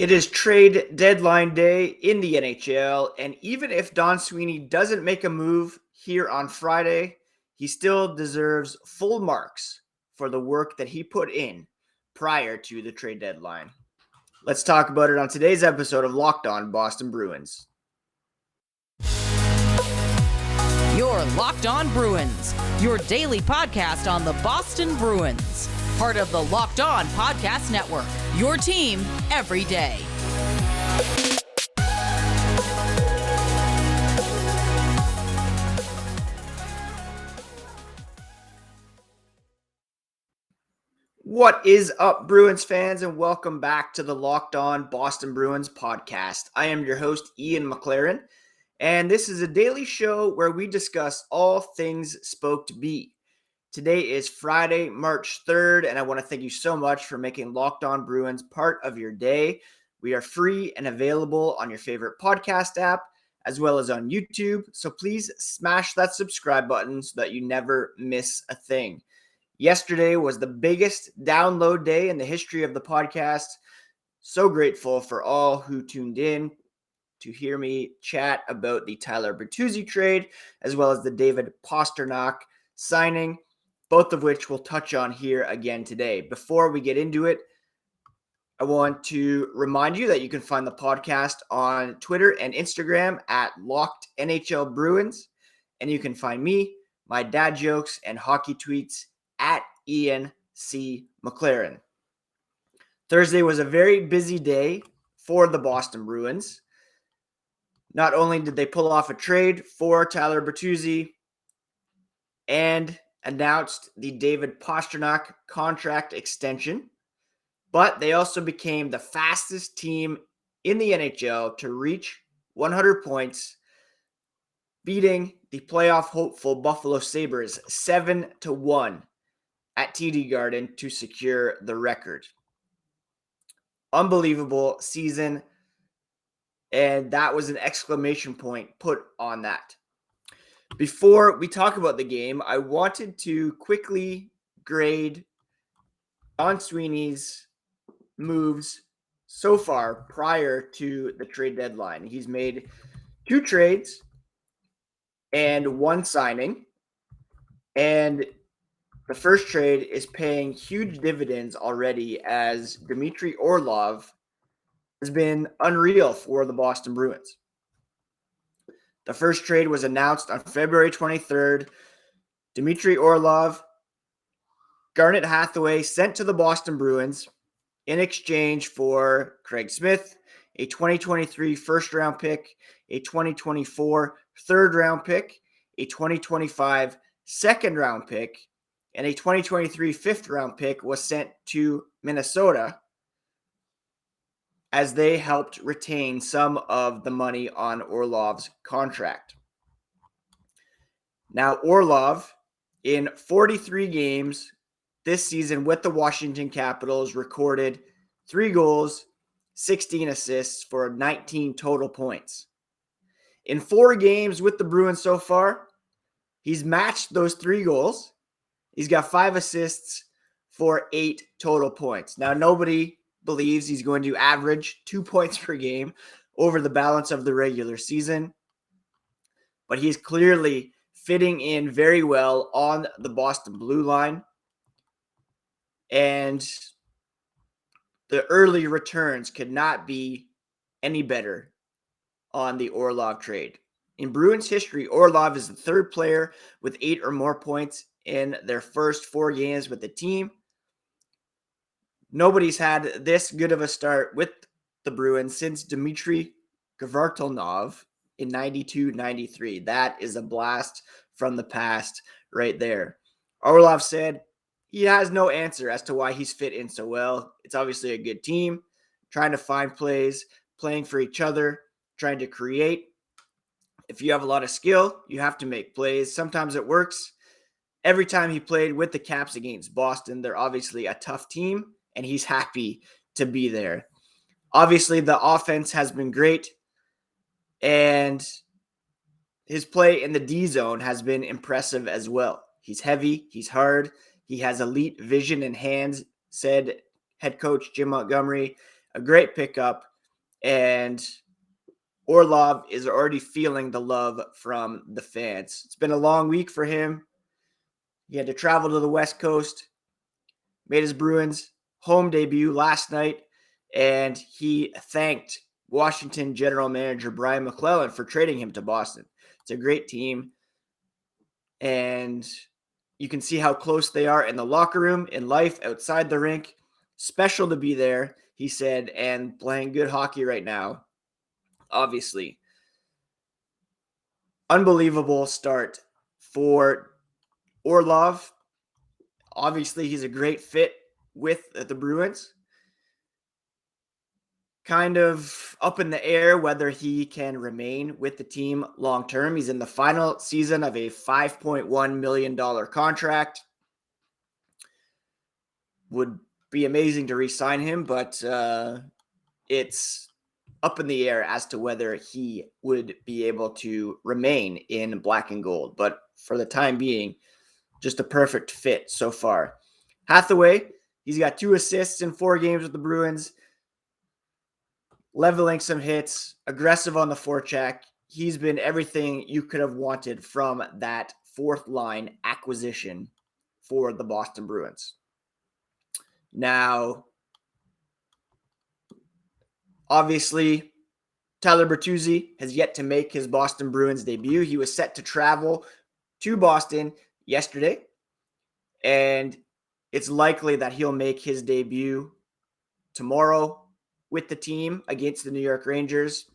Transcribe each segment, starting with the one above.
It is trade deadline day in the NHL, and even if Don Sweeney doesn't make a move here on Friday, he still deserves full marks for the work that he put in prior to the trade deadline. Let's talk about it on today's episode of Locked On Boston Bruins. You're Locked On Bruins, your daily podcast on the Boston Bruins. Part of the Locked On Podcast Network, your team every day. What is up, Bruins fans, and welcome back to the Locked On Boston Bruins podcast. I am your host, Ian McLaren, and this is a daily show where we discuss all things Spoked B. Today is Friday, March 3rd, and I want to thank you so much for making Locked On Bruins part of your day. We are free and available on your favorite podcast app, as well as on YouTube, so please smash that subscribe button so that you never miss a thing. Yesterday was the biggest download day in the history of the podcast. So grateful for all who tuned in to hear me chat about the Tyler Bertuzzi trade, as well as the David Pastrnak signing, both of which we'll touch on here again today. Before we get into it, I want to remind you that you can find the podcast on Twitter and Instagram at Locked NHL Bruins, and you can find me, my dad jokes, and hockey tweets at Ian C. McLaren. Thursday was a very busy day for the Boston Bruins. Not only did they pull off a trade for Tyler Bertuzzi and announced the David Pastrnak contract extension, but they also became the fastest team in the NHL to reach 100 points, beating the playoff hopeful Buffalo Sabres 7-1 at TD Garden to secure the record. Unbelievable season, and that was an exclamation point put on that. Before we talk about the game, I wanted to quickly grade Don Sweeney's moves so far prior to the trade deadline. He's made 2 trades and 1 signing, and the first trade is paying huge dividends already as Dmitry Orlov has been unreal for the Boston Bruins. The first trade was announced on February 23rd. Dmitry Orlov, Garnet Hathaway sent to the Boston Bruins in exchange for Craig Smith, a 2023 first-round pick, a 2024 third-round pick, a 2025 second-round pick, and a 2023 fifth-round pick was sent to Minnesota as they helped retain some of the money on Orlov's contract. Now, Orlov, in 43 games this season with the Washington Capitals, recorded 3 goals, 16 assists for 19 total points. In 4 games with the Bruins so far, he's matched those 3 goals. He's got 5 assists for 8 total points. Now, nobody believes he's going to average 2 points per game over the balance of the regular season, but he's clearly fitting in very well on the Boston blue line, and the early returns could not be any better on the Orlov trade. In Bruins history, Orlov is the 3rd player with 8 or more points in their first 4 games with the team. Nobody's had this good of a start with the Bruins since Dmitry Orlov in 92-93. That is a blast from the past right there. Orlov said he has no answer as to why he's fit in so well. It's obviously a good team, trying to find plays, playing for each other, trying to create. If you have a lot of skill, you have to make plays. Sometimes it works. Every time he played with the Caps against Boston, they're obviously a tough team, and he's happy to be there. Obviously, the offense has been great, and his play in the D zone has been impressive as well. He's heavy, he's hard, he has elite vision and hands, said head coach Jim Montgomery. A great pickup and Orlov is already feeling the love from the fans. It's been a long week for him. He had to travel to the West Coast, made his Bruins home debut last night, and he thanked Washington general manager Brian McClellan for trading him to Boston. It's a great team, and you can see how close they are in the locker room, in life, outside the rink. Special to be there, he said, and playing good hockey right now. Obviously, unbelievable start for Orlov. Obviously, he's a great fit with the Bruins. Kind of up in the air whether he can remain with the team long term. He's in the final season of a $5.1 million contract. Would be amazing to re-sign him, but it's up in the air as to whether he would be able to remain in black and gold. But for the time being, just a perfect fit so far. Hathaway, he's got 2 assists in 4 games with the Bruins, leveling some hits, aggressive on the forecheck. He's been everything you could have wanted from that fourth line acquisition for the Boston Bruins. Now, obviously, Tyler Bertuzzi has yet to make his Boston Bruins debut. He was set to travel to Boston yesterday, and it's likely that he'll make his debut tomorrow with the team against the New York Rangers.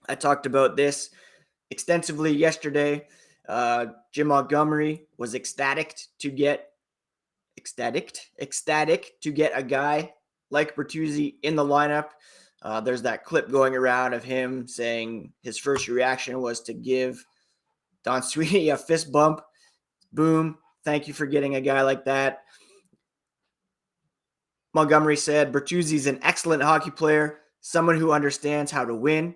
I talked about this extensively yesterday. Jim Montgomery was ecstatic to get a guy like Bertuzzi in the lineup. There's that clip going around of him saying his first reaction was to give Don Sweeney a fist bump. Boom. Thank you for getting a guy like that. Montgomery said, Bertuzzi's an excellent hockey player, someone who understands how to win.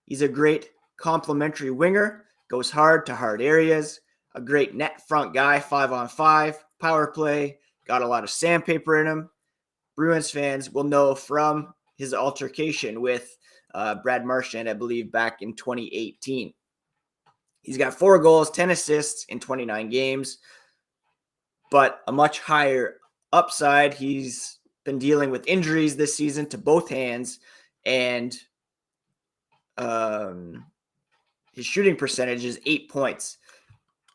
He's a great complementary winger, goes hard to hard areas, a great net front guy, 5-on-5, power play, got a lot of sandpaper in him. Bruins fans will know from his altercation with Brad Marchand, I believe, back in 2018. He's got 4 goals, 10 assists in 29 games, but a much higher upside. He's been dealing with injuries this season to both hands, and his shooting percentage is 8 points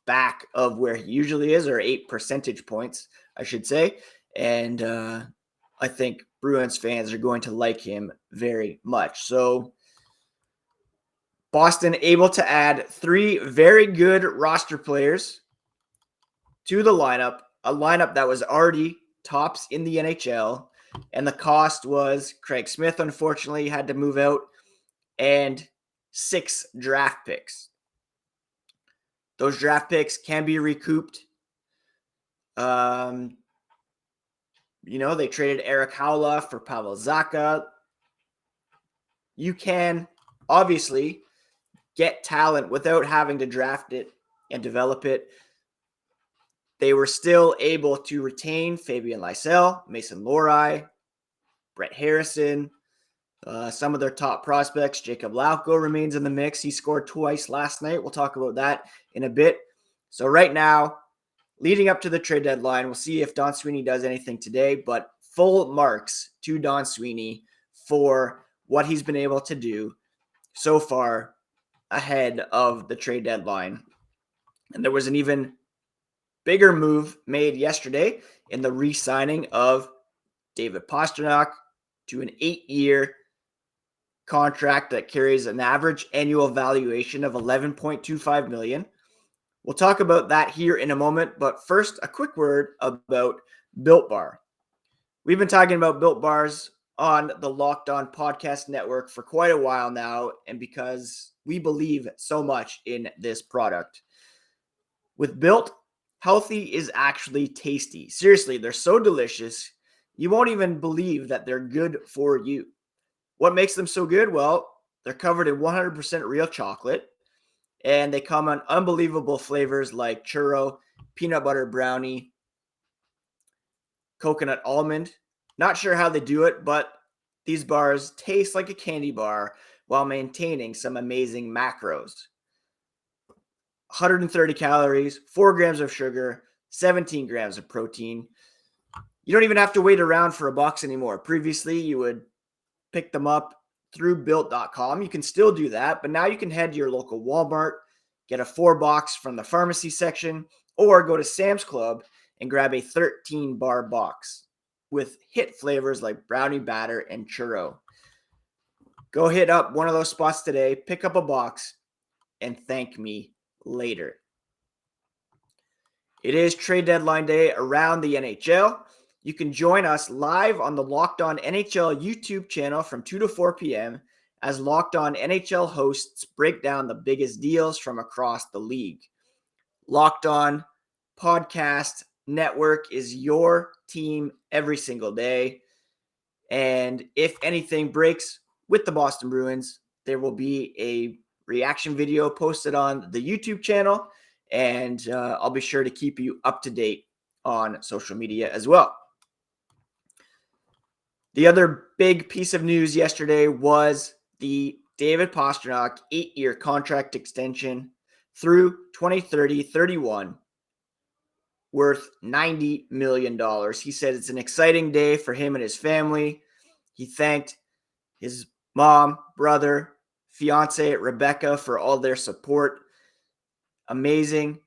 back of where he usually is, or 8 percentage points, I should say. And I think Bruins fans are going to like him very much. So Boston able to add 3 very good roster players to the lineup, a lineup that was already tops in the NHL, and the cost was Craig Smith, unfortunately, had to move out, and 6 draft picks. Those draft picks can be recouped. They traded Eric Haula for Pavel Zacha. You can obviously get talent without having to draft it and develop it. They were still able to retain Fabian Lysell, Mason Lohrei, Brett Harrison, some of their top prospects. Jakub Lauko remains in the mix. He scored twice last night. We'll talk about that in a bit. So right now, leading up to the trade deadline, we'll see if Don Sweeney does anything today, but full marks to Don Sweeney for what he's been able to do so far ahead of the trade deadline. And there was an even bigger move made yesterday in the re-signing of David Pastrnak to an 8-year contract that carries an average annual valuation of $11.25 million. We'll talk about that here in a moment, but first, a quick word about Built Bar. We've been talking about Built Bars on the Locked On Podcast Network for quite a while now, and because we believe so much in this product. With Built, healthy is actually tasty. Seriously, they're so delicious, you won't even believe that they're good for you. What makes them so good? Well, they're covered in 100% real chocolate, and they come on unbelievable flavors like churro, peanut butter brownie, coconut almond. Not sure how they do it, but These bars taste like a candy bar while maintaining some amazing macros. 130 calories, 4 grams of sugar, 17 grams of protein. You don't even have to wait around for a box anymore. Previously, you would pick them up through built.com. You can still do that, but now you can head to your local Walmart, get a 4-box from the pharmacy section, or go to Sam's Club and grab a 13-bar box with hit flavors like brownie batter and churro. Go hit up one of those spots today, pick up a box, and thank me later. It is trade deadline day around the NHL. You can join us live on the Locked On NHL YouTube channel from 2 to 4 p.m. as Locked On NHL hosts break down the biggest deals from across the league. Locked On Podcast Network is your team every single day. And if anything breaks with the Boston Bruins, there will be a reaction video posted on the YouTube channel. And I'll be sure to keep you up to date on social media as well. The other big piece of news yesterday was the David Pastrnak 8-year contract extension through 2030-31 worth $90 million. He said it's an exciting day for him and his family. He thanked his mom, brother, fiance Rebecca for all their support. Amazing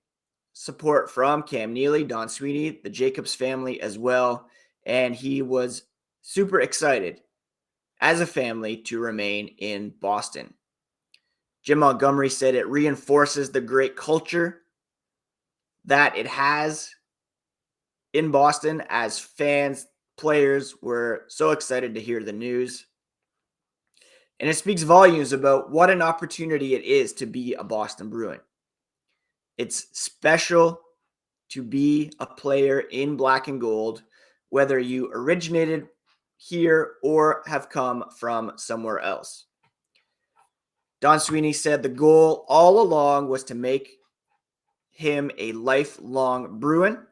support from Cam Neely, Don Sweeney, the Jacobs family as well. And he was super excited as a family to remain in Boston. Jim Montgomery said it reinforces the great culture that it has in Boston, as fans, players were so excited to hear the news. And it speaks volumes about what an opportunity it is to be a Boston Bruin. It's special to be a player in black and gold, whether you originated here or have come from somewhere else. Don Sweeney said the goal all along was to make him a lifelong Bruin.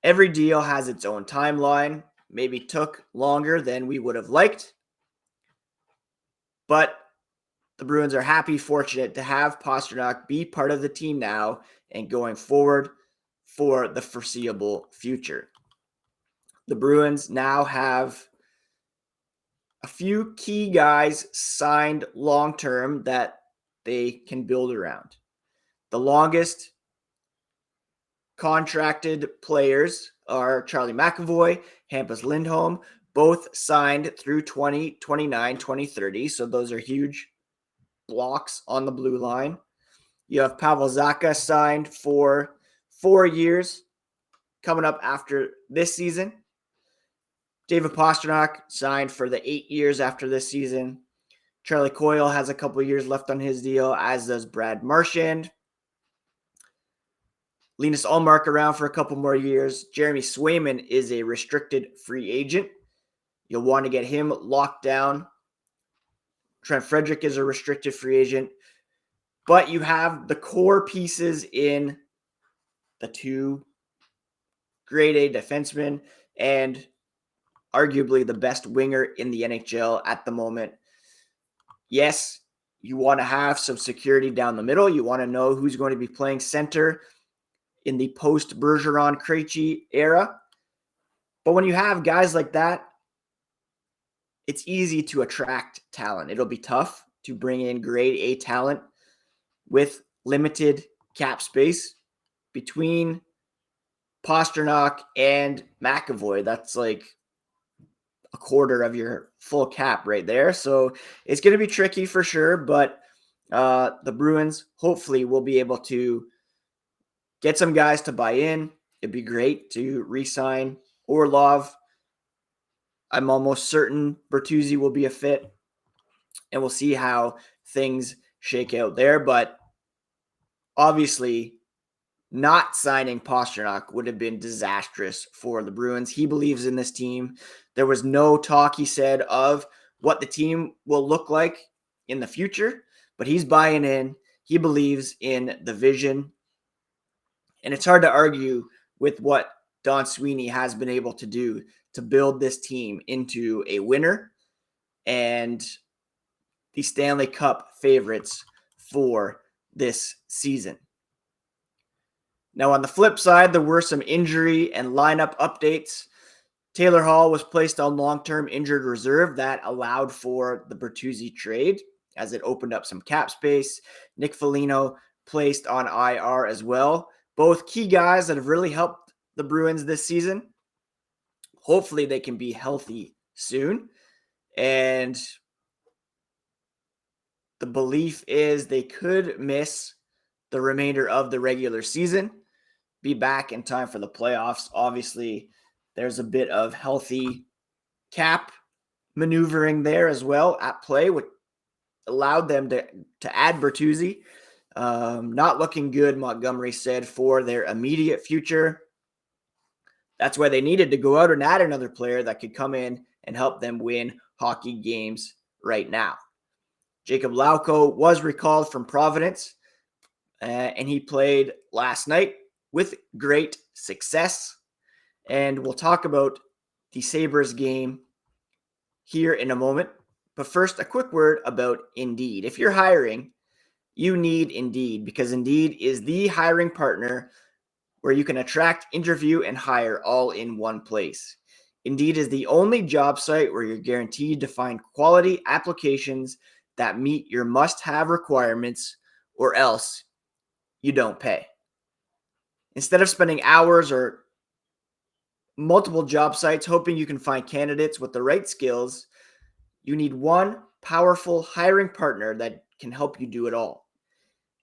Every deal has its own timeline. Maybe took longer than we would have liked. But the Bruins are happy, fortunate to have Pastrnak be part of the team now and going forward for the foreseeable future. The Bruins now have a few key guys signed long-term that they can build around. The longest contracted players are Charlie McAvoy, Hampus Lindholm, both signed through 2029, 2030. So those are huge blocks on the blue line. You have Pavel Zacha signed for 4 years coming up after this season. David Pastrnak signed for the 8 years after this season. Charlie Coyle has a couple of years left on his deal, as does Brad Marchand. Linus Ullmark around for a couple more years. Jeremy Swayman is a restricted free agent. You'll want to get him locked down. Trent Frederick is a restricted free agent. But you have the core pieces in the 2 grade A defensemen and arguably the best winger in the NHL at the moment. Yes, you want to have some security down the middle. You want to know who's going to be playing center in the post-Bergeron Krejci era. But when you have guys like that, it's easy to attract talent. It'll be tough to bring in grade A talent with limited cap space. Between Pastrnak and McAvoy, that's like a quarter of your full cap right there. So it's going to be tricky for sure, but the Bruins hopefully will be able to get some guys to buy in. It'd be great to re-sign Orlov. I'm almost certain Bertuzzi will be a fit, and we'll see how things shake out there. But obviously, not signing Pastrnak would have been disastrous for the Bruins. He believes in this team. There was no talk, he said, of what the team will look like in the future, but he's buying in. He believes in the vision. And it's hard to argue with what Don Sweeney has been able to do to build this team into a winner. and the Stanley Cup favorites for this season. Now, on the flip side, there were some injury and lineup updates. Taylor Hall was placed on long-term injured reserve. That allowed for the Bertuzzi trade as it opened up some cap space. Nick Foligno placed on IR as well. Both key guys that have really helped the Bruins this season. Hopefully they can be healthy soon. And the belief is they could miss the remainder of the regular season, be back in time for the playoffs. Obviously, there's a bit of healthy cap maneuvering there as well at play, which allowed them to add Bertuzzi. Not looking good, Montgomery said, for their immediate future. That's why they needed to go out and add another player that could come in and help them win hockey games right now. Jakub Lauko was recalled from Providence, and he played last night with great success. And we'll talk about the Sabres game here in a moment. But first, a quick word about Indeed. If you're hiring, you need Indeed, because Indeed is the hiring partner where you can attract, interview, and hire all in one place. Indeed is the only job site where you're guaranteed to find quality applications that meet your must-have requirements, or else you don't pay. Instead of spending hours or multiple job sites hoping you can find candidates with the right skills, you need one powerful hiring partner that can help you do it all.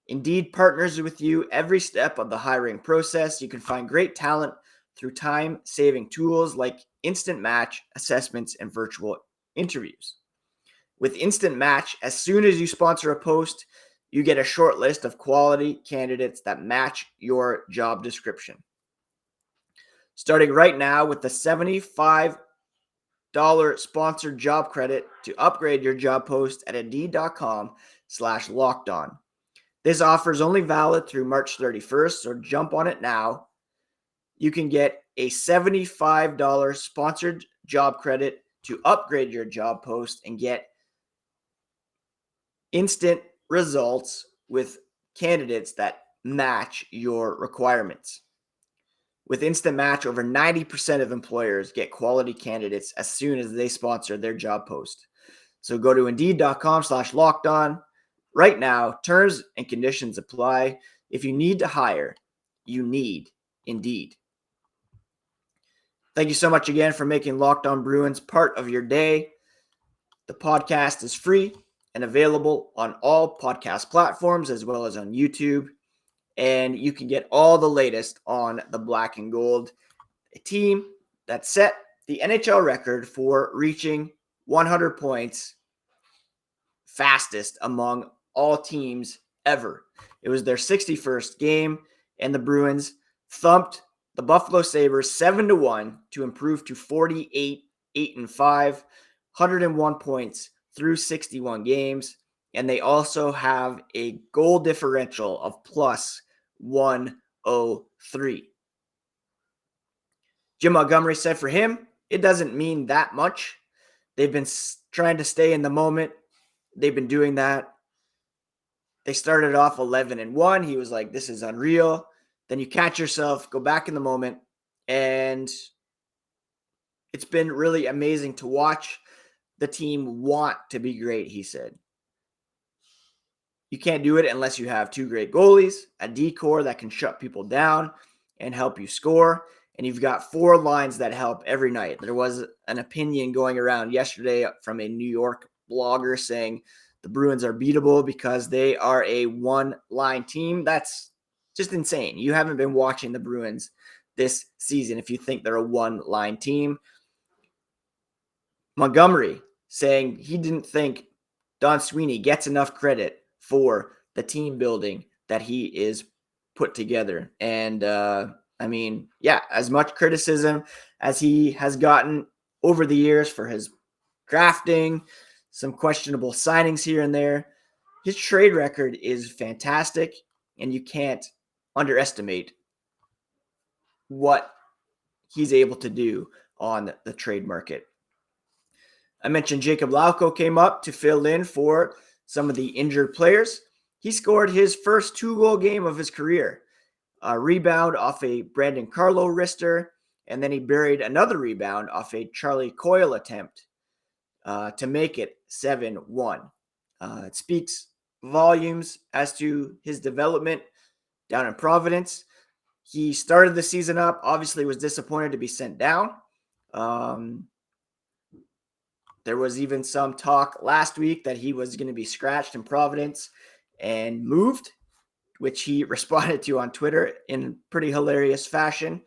Indeed partners with you every step of the hiring process. You can find great talent through time-saving tools like Instant Match, assessments, and virtual interviews. With Instant Match, as soon as you sponsor a post, you get a short list of quality candidates that match your job description. Starting right now with the $75 sponsored job credit to upgrade your job post at Indeed.com/lockedon. This offer is only valid through March 31st, so jump on it now. You can get a $75 sponsored job credit to upgrade your job post and get instant results with candidates that match your requirements. With Instant Match, over 90% of employers get quality candidates as soon as they sponsor their job post. So go to Indeed.com/lockedon right now. Terms and conditions apply. If you need to hire, you need Indeed. Thank you so much again for making Locked On Bruins part of your day. The podcast is free and available on all podcast platforms as well as on YouTube. And you can get all the latest on the Black and Gold, a team that set the NHL record for reaching 100 points fastest among all teams ever. It was their 61st game, and the Bruins thumped the Buffalo Sabres 7-1 to improve to 48-8-5, 101 points through 61 games. And they also have a goal differential of plus 103. Jim Montgomery said for him, it doesn't mean that much. They've been trying to stay in the moment. They've been doing that. They started off 11-1. He was like, this is unreal. Then you catch yourself, go back in the moment, and it's been really amazing to watch the team want to be great, he said. You can't do it unless you have two great goalies, a D-core that can shut people down and help you score, and you've got four lines that help every night. There was an opinion going around yesterday from a New York blogger saying the Bruins are beatable because they are a one-line team. That's just insane. You haven't been watching the Bruins this season if you think they're a one-line team. Montgomery saying he didn't think Don Sweeney gets enough credit for the team building that he is put together. And as much criticism as he has gotten over the years for his drafting, some questionable signings here and there, his trade record is fantastic, and you can't underestimate what he's able to do on the trade market. I mentioned Jakub Lauko came up to fill in for some of the injured players. He scored his first 2-goal game of his career. A rebound off a Brandon Carlo wrister, and then he buried another rebound off a Charlie Coyle attempt to make it 7-1. It speaks volumes as to his development down in Providence. He started the season up, obviously was disappointed to be sent down. There was even some talk last week that he was going to be scratched in Providence and moved, which he responded to on Twitter in pretty hilarious fashion.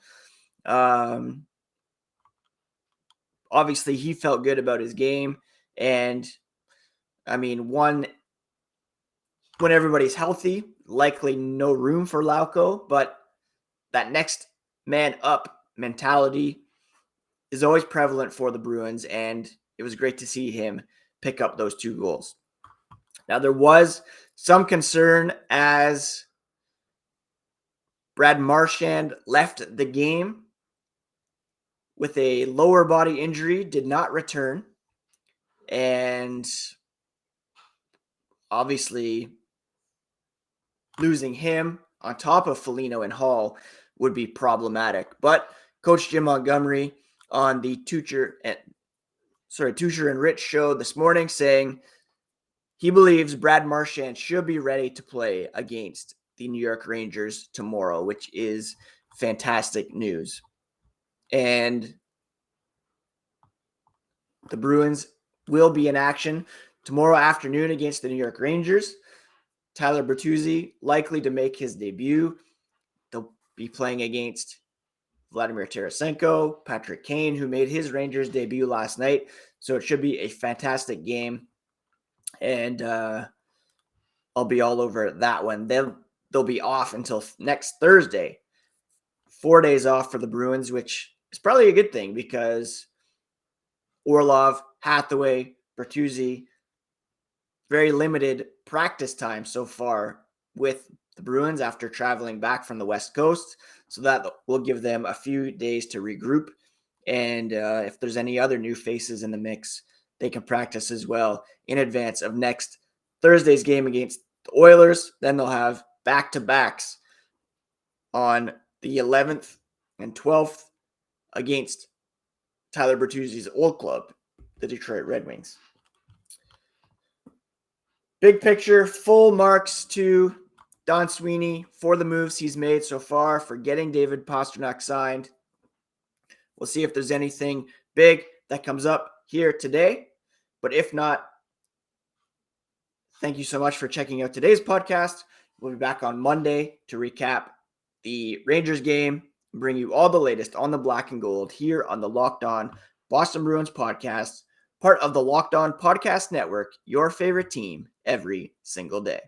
Obviously, he felt good about his game. And, I mean, when everybody's healthy, likely no room for Lauko, but that next man up mentality is always prevalent for the Bruins, and it was great to see him pick up those 2 goals. Now, there was some concern as Brad Marchand left the game with a lower body injury, did not return, and obviously losing him on top of Foligno and Hall would be problematic. But Coach Jim Montgomery on the Tucher and Rich show this morning saying he believes Brad Marchand should be ready to play against the New York Rangers tomorrow, which is fantastic news. And the Bruins will be in action tomorrow afternoon against the New York Rangers. Tyler Bertuzzi likely to make his debut. They'll be playing against Vladimir Tarasenko, Patrick Kane, who made his Rangers debut last night. So it should be a fantastic game. And I'll be all over that one. They'll be off until next Thursday. 4 days off for the Bruins, which is probably a good thing because Orlov, Hathaway, Bertuzzi, very limited practice time so far with the Bruins after traveling back from the West Coast. So that will give them a few days to regroup. And if there's any other new faces in the mix, they can practice as well in advance of next Thursday's game against the Oilers. Then they'll have back-to-backs on the 11th and 12th against Tyler Bertuzzi's old club, the Detroit Red Wings. Big picture, full marks to Don Sweeney for the moves he's made so far, for getting David Pastrnak signed. We'll see if there's anything big that comes up here today. But if not, thank you so much for checking out today's podcast. We'll be back on Monday to recap the Rangers game and bring you all the latest on the black and gold here on the Locked On Boston Bruins podcast, part of the Locked On Podcast Network, your favorite team every single day.